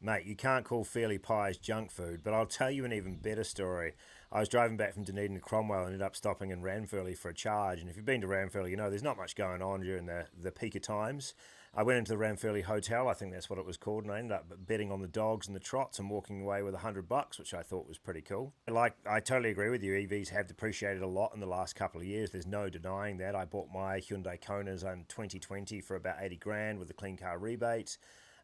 Mate, you can't call Fairly Pies junk food, but I'll tell you an even better story. I was driving back from Dunedin to Cromwell and ended up stopping in Ranfurly for a charge. And if you've been to Ranfurly, you know there's not much going on during the peak of times. I went into the Ranfurly Hotel, I think that's what it was called, and I ended up betting on the dogs and the trots and walking away with $100, which I thought was pretty cool. I totally agree with you. EVs have depreciated a lot in the last couple of years. There's no denying that. I bought my Hyundai Konas in 2020 for about 80 grand with a clean car rebate.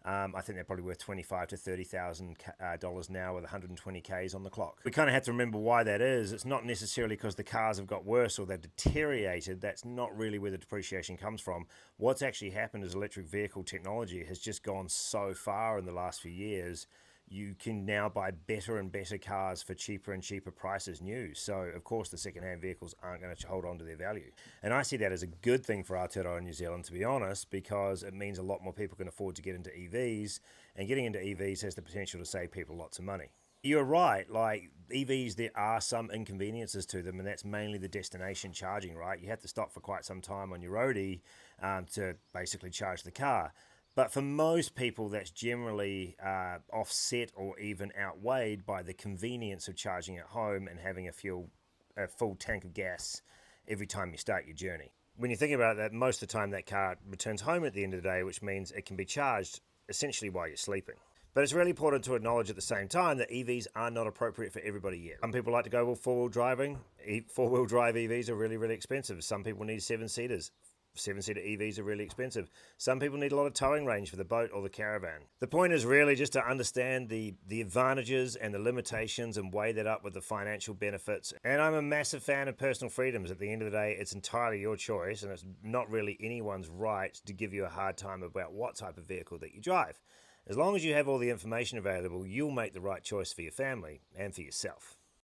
I think they're probably worth $25,000 to $30,000 now with 120 Ks on the clock. We kind of have to remember why that is. It's not necessarily because the cars have got worse or they've deteriorated. That's not really where the depreciation comes from. What's actually happened is electric vehicle technology has just gone so far in the last few years. You can now buy better and better cars for cheaper and cheaper prices new. So, of course, the second-hand vehicles aren't going to hold on to their value. And I see that as a good thing for Aotearoa New Zealand, to be honest, because it means a lot more people can afford to get into EVs, and getting into EVs has the potential to save people lots of money. You're right, like EVs, there are some inconveniences to them, and that's mainly the destination charging, right? You have to stop for quite some time on your roadie to basically charge the car. But for most people, that's generally offset or even outweighed by the convenience of charging at home and having a full tank of gas every time you start your journey. When you think about that, most of the time that car returns home at the end of the day, which means it can be charged essentially while you're sleeping. But it's really important to acknowledge at the same time that EVs are not appropriate for everybody yet. Some people like to go, well, four-wheel driving. Four-wheel drive EVs are really, really expensive. Some people need seven-seaters. Seven-seater EVs are really expensive. Some people need a lot of towing range for the boat or the caravan. The point is really just to understand the advantages and the limitations and weigh that up with the financial benefits. And I'm a massive fan of personal freedoms. At the end of the day, it's entirely your choice, and it's not really anyone's right to give you a hard time about what type of vehicle that you drive. As long as you have all the information available, you'll make the right choice for your family and for yourself.